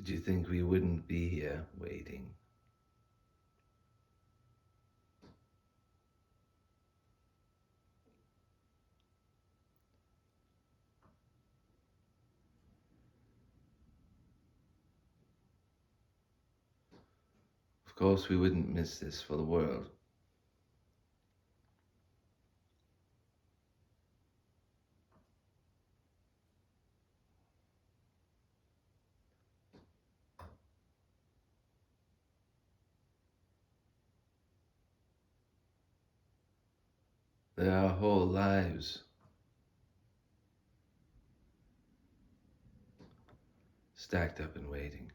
Did you think we wouldn't be here waiting? Of course, we wouldn't miss this for the world. There are whole lives stacked up and waiting.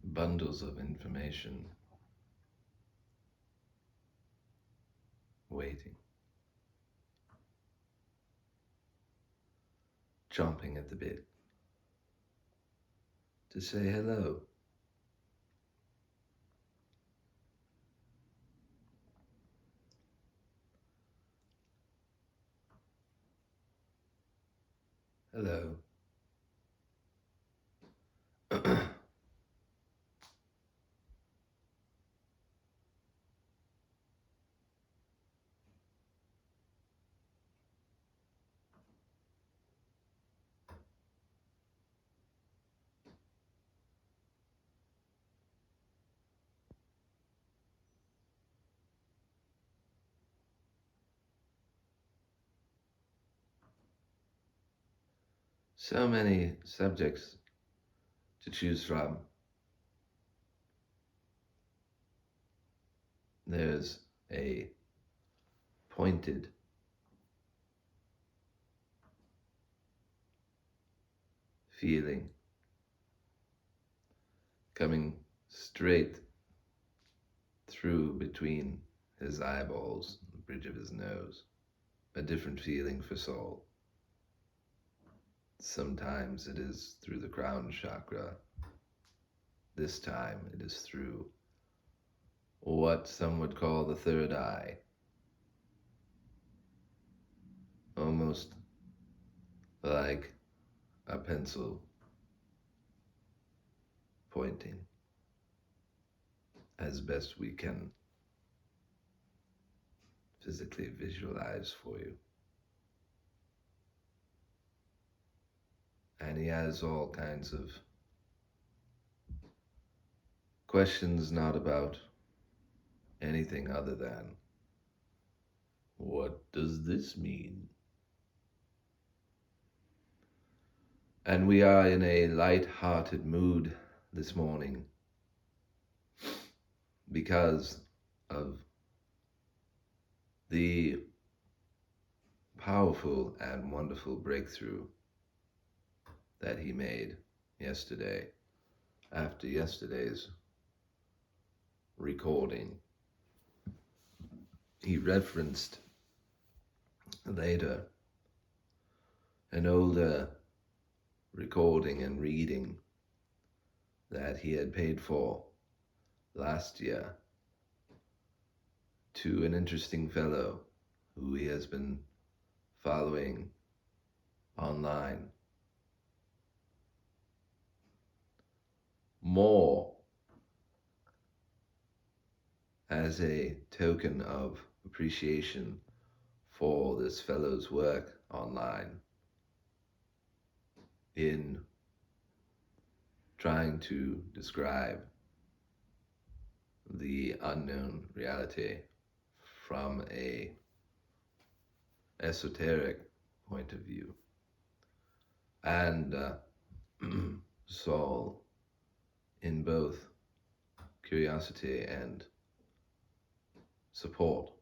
Bundles of information waiting, chomping at the bit to say hello. Hello. So many subjects to choose from. There's a pointed feeling coming straight through between his eyeballs, the bridge of his nose. A different feeling for Saul. Sometimes it is through the crown chakra. This time it is through what some would call the third eye. Almost like a pencil pointing as best we can physically visualize for you. And he has all kinds of questions not about anything other than, what does this mean? And we are in a light-hearted mood this morning because of the powerful and wonderful breakthrough that he made yesterday after yesterday's recording. He referenced later an older recording and reading that he had paid for last year to an interesting fellow who he has been following online. More as a token of appreciation for this fellow's work online in trying to describe the unknown reality from a esoteric point of view. And Saul, in both curiosity and support,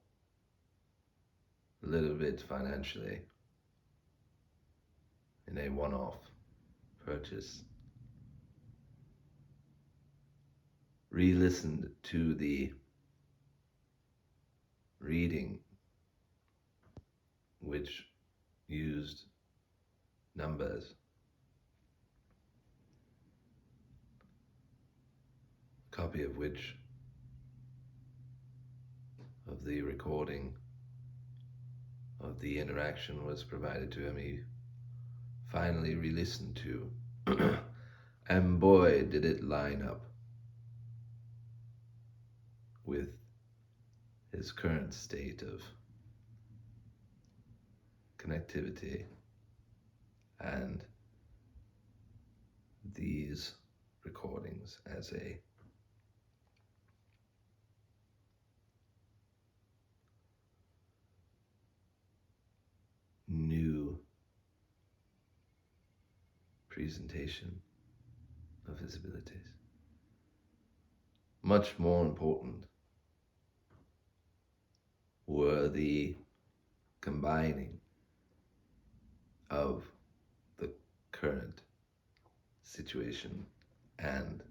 a little bit financially, in a one-off purchase, re-listened to the reading which used numbers, a copy of which, of the recording, of the interaction was provided to him, he finally re-listened to. And boy, did it line up with his current state of connectivity and these recordings as a new presentation of his abilities. Much more important were the combining of the current situation and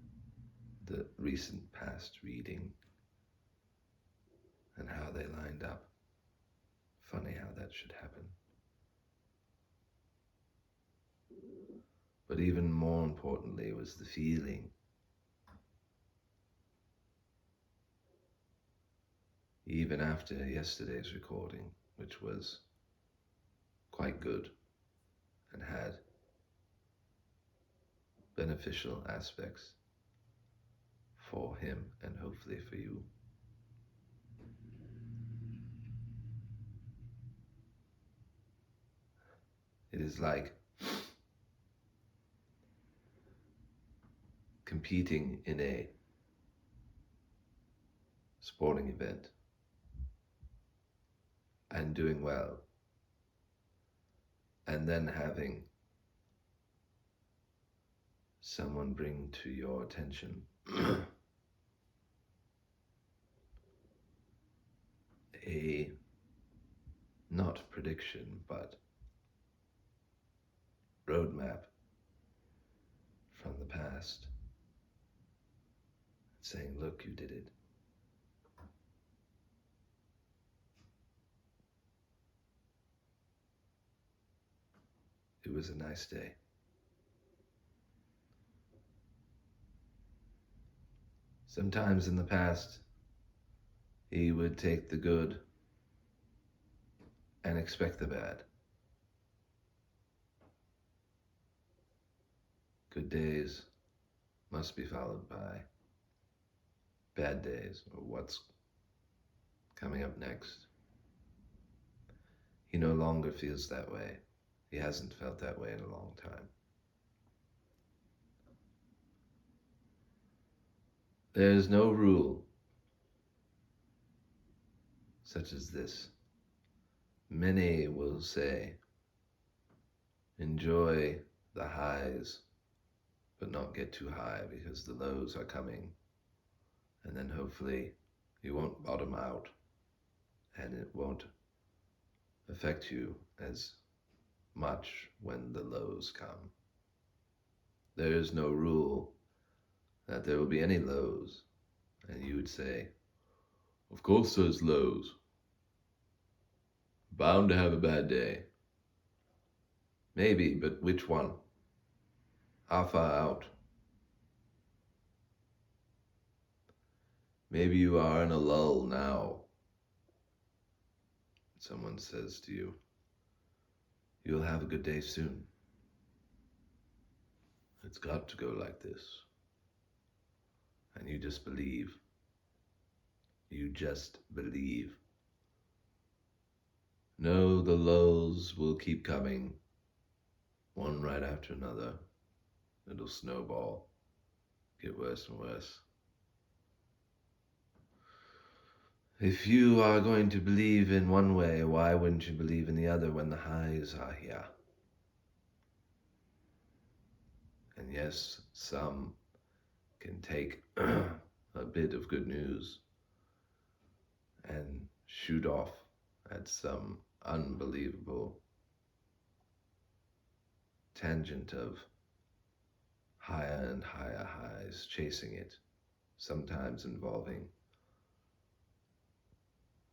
the recent past reading and how they lined up. Funny how that should happen. But even more importantly was the feeling. Even after yesterday's recording, which was quite good and had beneficial aspects for him and hopefully for you. It is like competing in a sporting event and doing well, and then having someone bring to your attention a not prediction but roadmap from the past, saying, look, you did it. It was a nice day. Sometimes in the past, he would take the good and expect the bad. Good days must be followed by bad days, or what's coming up next. He no longer feels that way. He hasn't felt that way in a long time. There is no rule such as this. Many will say, enjoy the highs, but not get too high because the lows are coming. And then hopefully you won't bottom out and it won't affect you as much when the lows come. There is no rule that there will be any lows. And you would say, of course there's lows. Bound to have a bad day. Maybe, but which one? How far out? Maybe you are in a lull now. Someone says to you, you'll have a good day soon. It's got to go like this. And you just believe. You just believe. No, the lulls will keep coming, one right after another. It'll snowball, get worse and worse. If you are going to believe in one way, why wouldn't you believe in the other when the highs are here? And yes, some can take a bit of good news and shoot off at some unbelievable tangent of higher and higher highs, chasing it, sometimes involving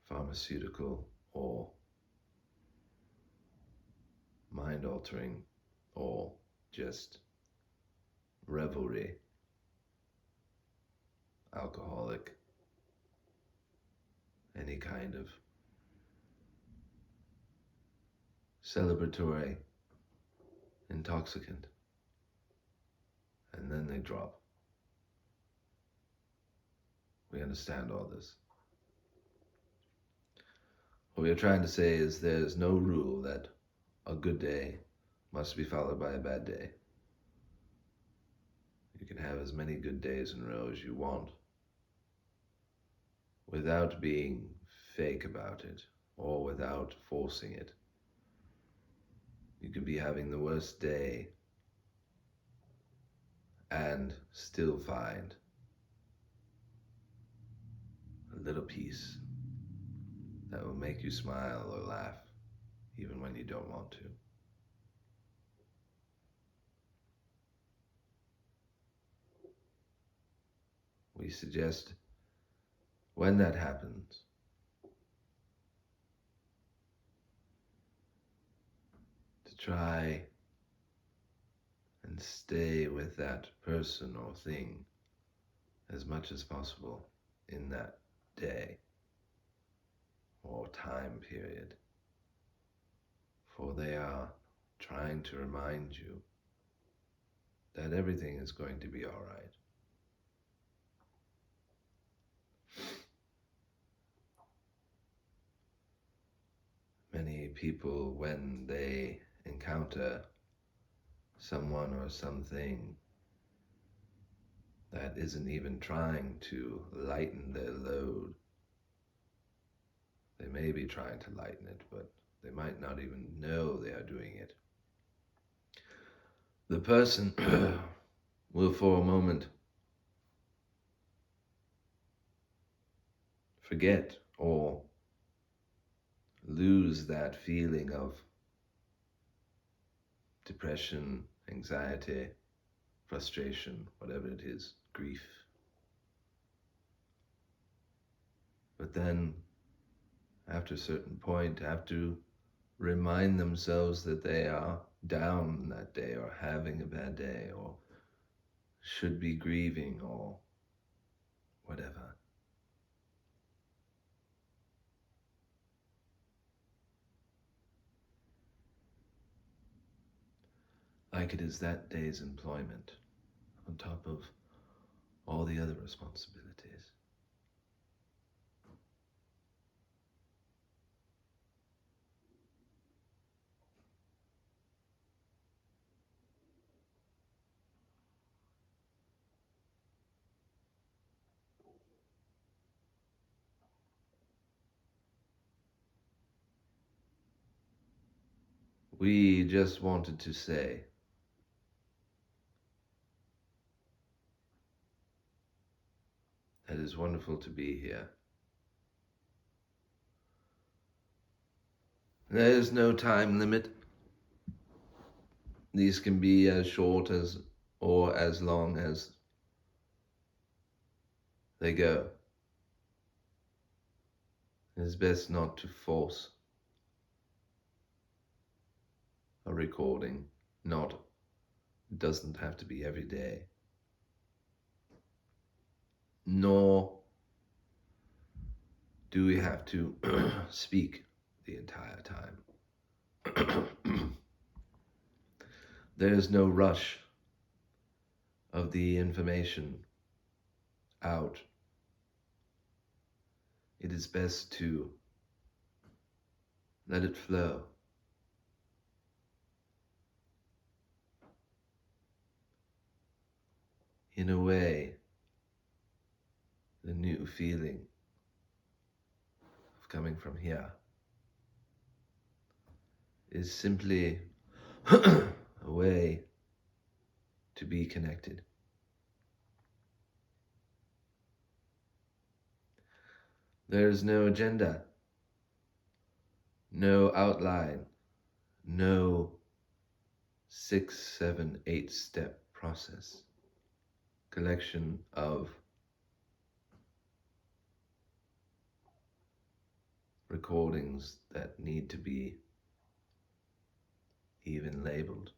pharmaceutical or mind-altering or just revelry, alcoholic, any kind of celebratory intoxicant, and then they drop. We understand all this. What we are trying to say is there's no rule that a good day must be followed by a bad day. You can have as many good days in a row as you want without being fake about it or without forcing it. You could be having the worst day and still find a little piece that will make you smile or laugh even when you don't want to. We suggest when that happens, to try and stay with that person or thing as much as possible in that day or time period, for they are trying to remind you that everything is going to be all right. Many people, when they encounter someone or something that isn't even trying to lighten their load, they may be trying to lighten it, but they might not even know they are doing it. The person will for a moment forget or lose that feeling of depression, anxiety, frustration, whatever it is, grief. But then, after a certain point, have to remind themselves that they are down that day or having a bad day or should be grieving or whatever. Like it is that day's employment on top of all the other responsibilities. We just wanted to say that it's wonderful to be here. There is no time limit. These can be as short as or as long as they go. It is best not to force a recording. It doesn't have to be every day. Nor do we have to speak the entire time. There is no rush of the information out. It is best to let it flow. In a way, the new feeling of coming from here is simply a way to be connected. There is no agenda, no outline, no 6, 7, 8 step process, collection of recordings that need to be even labeled.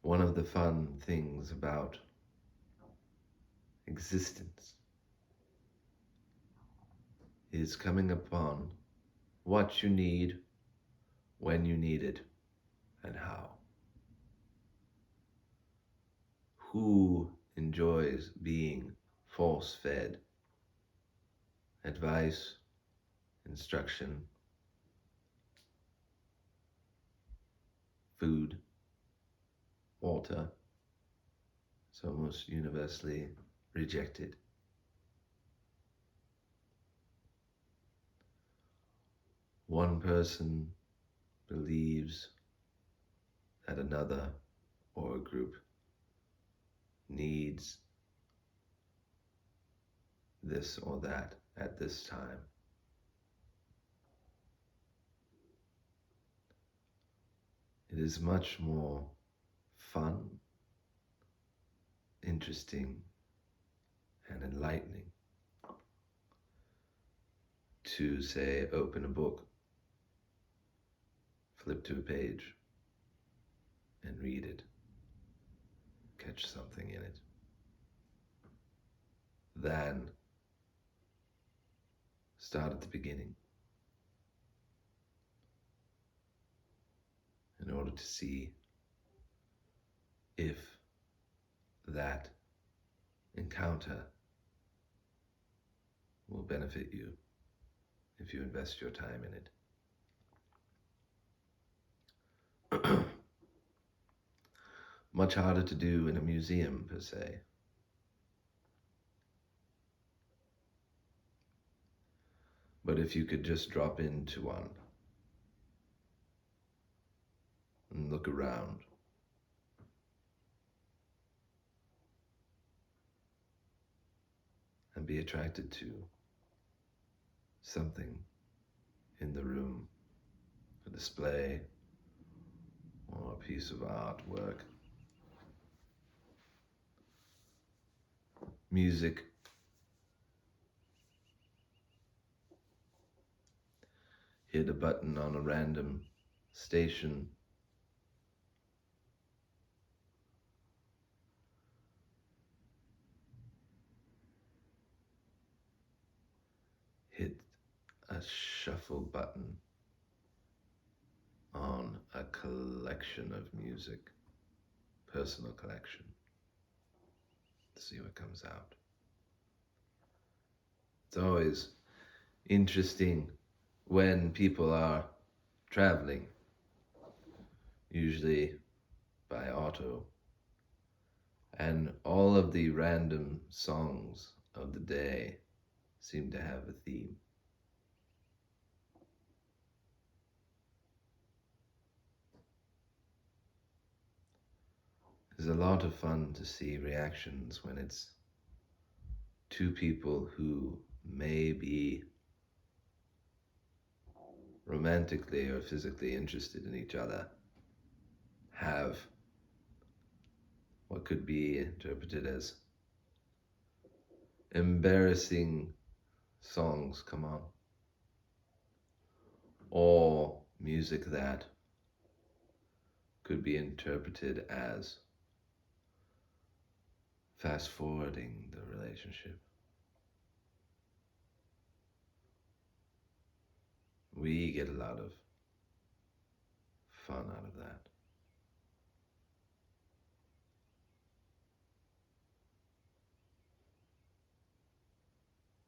One of the fun things about existence is coming upon what you need, when you need it, and how. Who enjoys being force-fed advice, instruction, food, water? It's almost universally rejected. One person believes that another or a group needs this or that at this time. It is much more fun, interesting, and enlightening to, say, open a book, flip to a page, and read it, catch something in it, than start at the beginning in order to see if that encounter will benefit you if you invest your time in it. Much harder to do in a museum, per se. But if you could just drop into one and look around, and be attracted to something in the room, a display or a piece of artwork, music, hit a button on a random station, hit a shuffle button on a collection of music, personal collection. See what comes out. It's always interesting when people are traveling, usually by auto, and all of the random songs of the day seem to have a theme. It's a lot of fun to see reactions when it's two people who may be romantically or physically interested in each other have what could be interpreted as embarrassing songs come on, or music that could be interpreted as fast forwarding the relationship. We get a lot of fun out of that.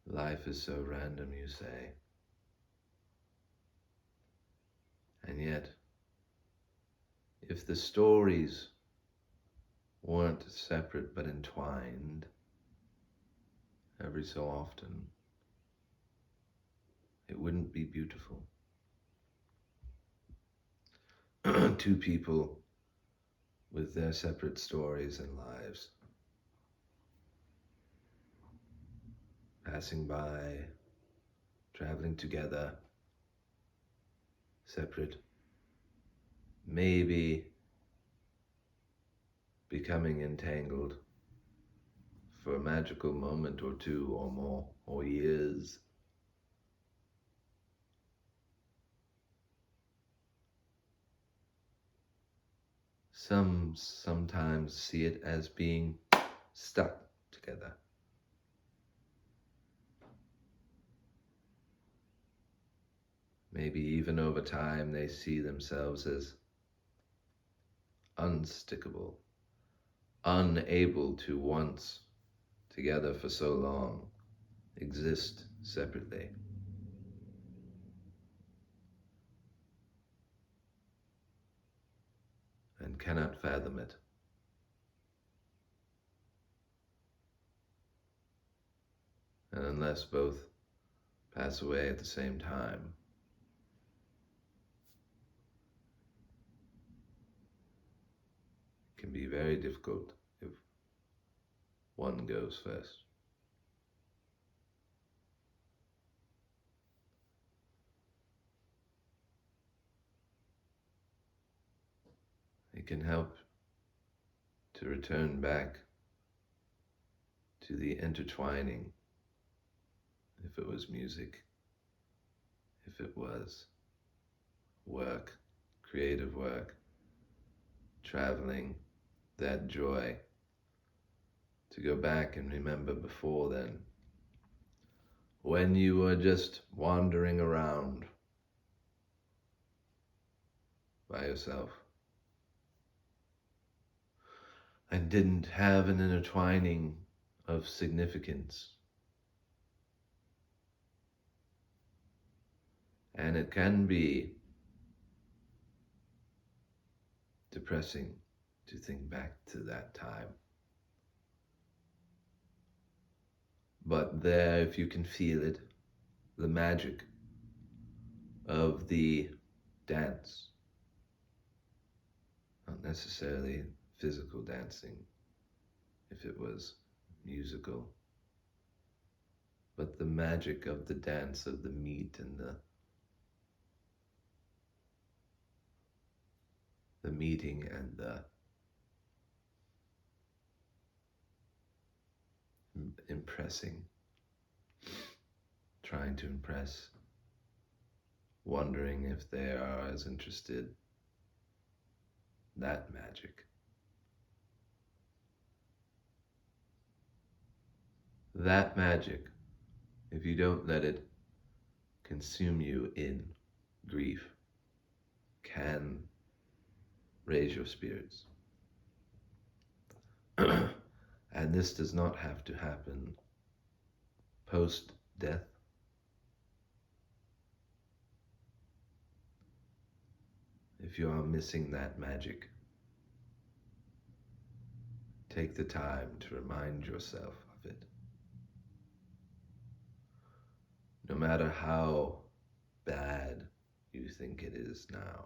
Life is so random, you say. And yet, if the stories weren't separate but entwined every so often, it wouldn't be beautiful. Two people with their separate stories and lives, passing by, traveling together, separate, maybe becoming entangled for a magical moment or two or more, or years. Some sometimes see it as being stuck together. Maybe even over time they see themselves as unstickable, unable to once, together for so long, exist separately. And cannot fathom it. And unless both pass away at the same time, it can be very difficult if one goes first. It can help to return back to the intertwining, if it was music, if it was work, creative work, traveling, that joy, to go back and remember before then, when you were just wandering around by yourself and didn't have an intertwining of significance. And it can be depressing to think back to that time. But there, if you can feel it, the magic of the dance, not necessarily physical dancing, if it was musical, but the magic of the dance, of the meet and the meeting and the impressing, trying to impress, wondering if they are as interested. That magic. That magic, if you don't let it consume you in grief, can raise your spirits. And this does not have to happen post-death. If you are missing that magic, take the time to remind yourself of it. No matter how bad you think it is now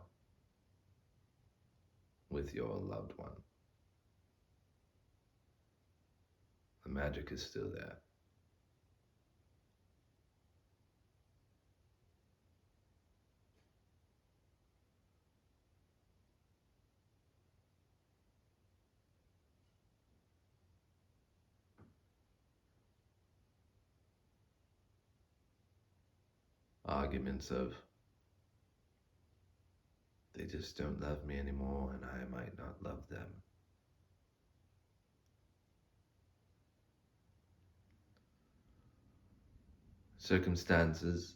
with your loved one, the magic is still there. Arguments of, they just don't love me anymore and I might not love them. Circumstances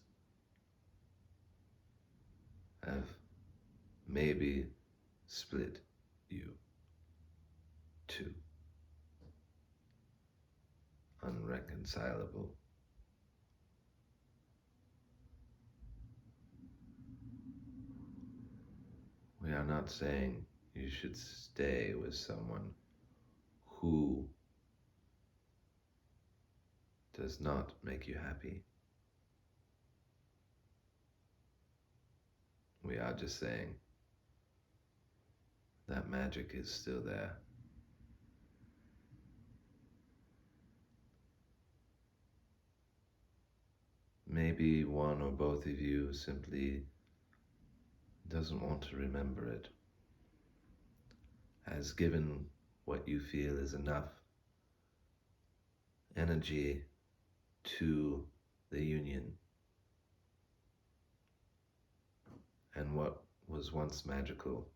have maybe split you two. Unreconcilable. We are not saying you should stay with someone who does not make you happy. We are just saying that magic is still there. Maybe one or both of you simply doesn't want to remember it, has given what you feel is enough energy to the union, and what was once magical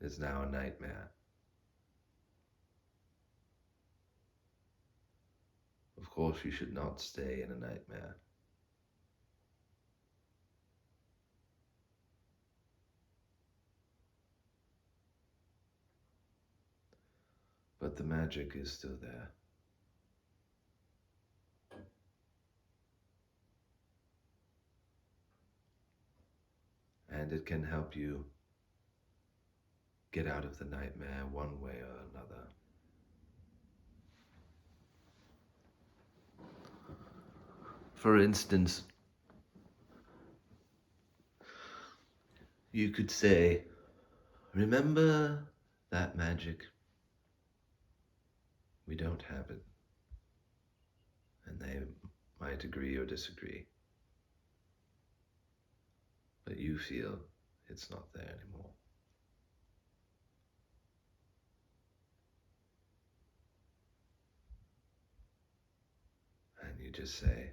is now a nightmare. Of course, you should not stay in a nightmare. but the magic is still there. And it can help you get out of the nightmare one way or another. For instance, you could say, remember that magic? We don't have it. And they might agree or disagree. But you feel it's not there anymore. And you just say,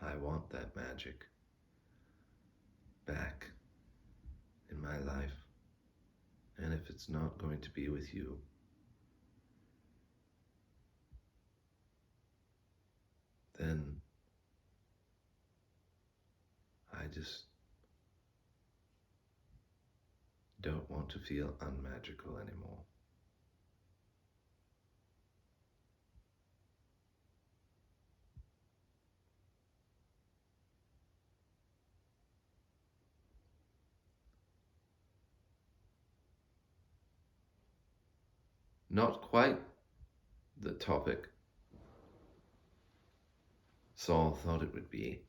I want that magic back in my life. And if it's not going to be with you, then I just don't want to feel unmagical anymore. Not quite the topic Saul thought it would be.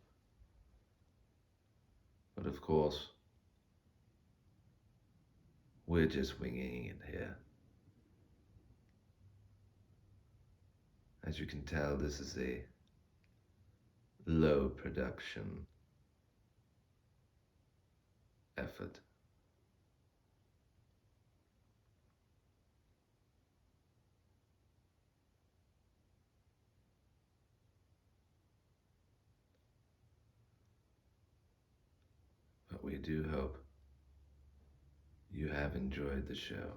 But of course, we're just winging it here. As you can tell, this is a low production effort. But we do hope you have enjoyed the show.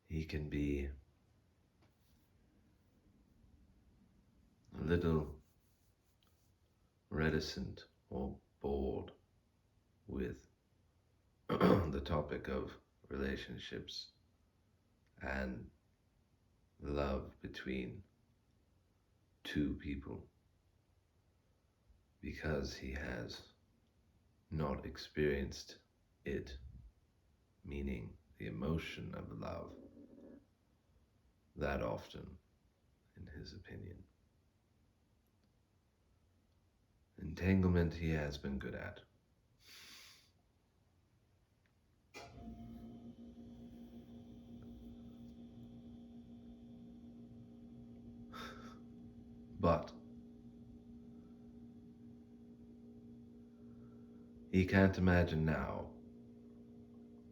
He can be a little reticent or bored with the topic of relationships and love between two people because he has not experienced it, meaning the emotion of love, that often, in his opinion. Entanglement he has been good at. But he can't imagine now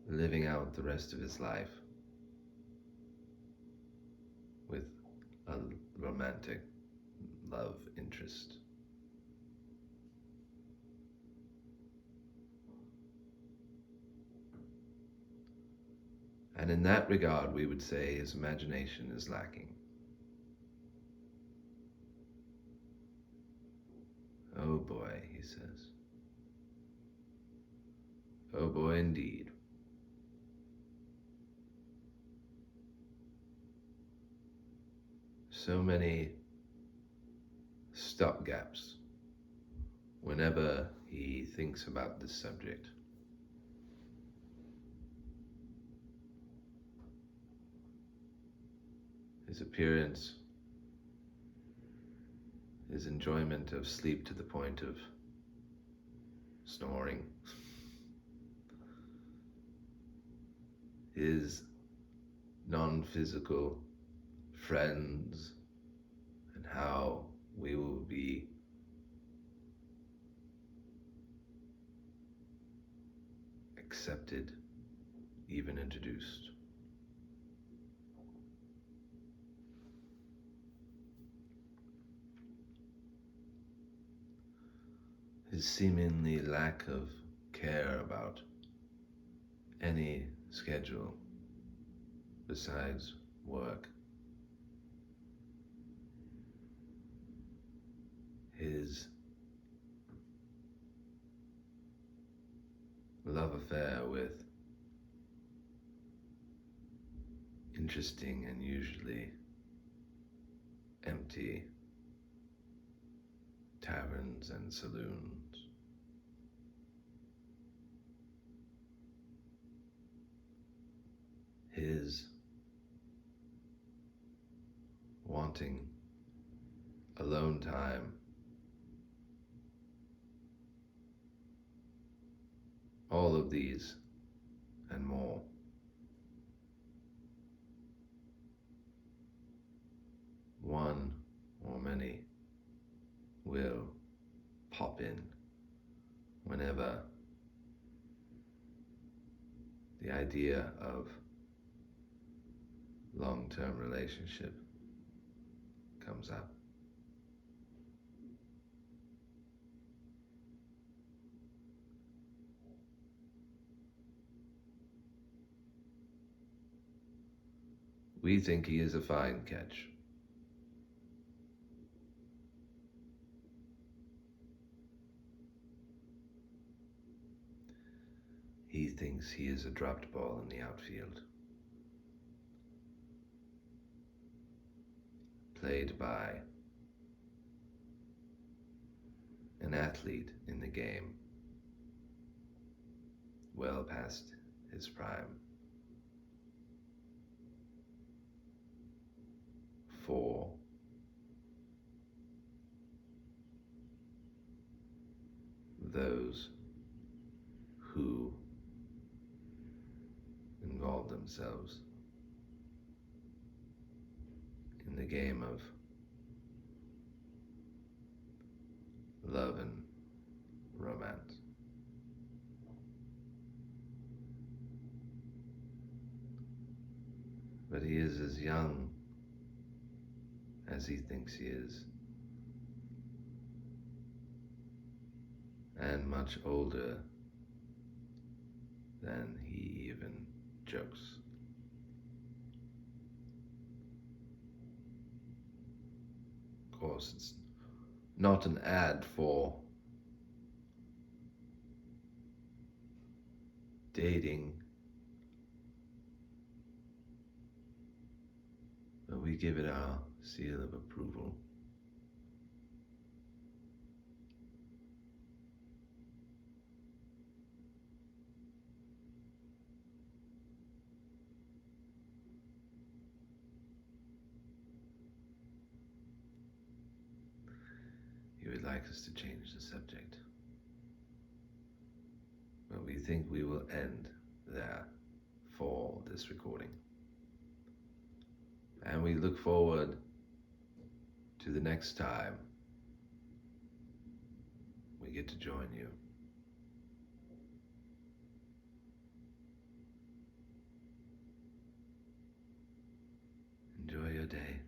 living out the rest of his life with a romantic love interest. And in that regard, we would say his imagination is lacking. Oh boy, he says. Oh boy, indeed. So many stopgaps whenever he thinks about this subject. His appearance, his enjoyment of sleep to the point of snoring, his non-physical friends, and how we will be accepted, even introduced. his seemingly lack of care about any schedule besides work, his love affair with interesting and usually empty taverns and saloons, his wanting alone time, all of these and more one or many will pop in whenever the idea of long-term relationship comes up. We think he is a fine catch. He thinks he is a dropped ball in the outfield, played by an athlete in the game, well past his prime, for those who involve themselves in the game of love and romance. But he is as young as he thinks he is, and much older than he even jokes. Of course, it's not an ad for dating, but we give it our seal of approval. He would like us to change the subject, but we think we will end there for this recording. And we look forward to the next time we get to join you. Enjoy your day.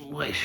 Wait.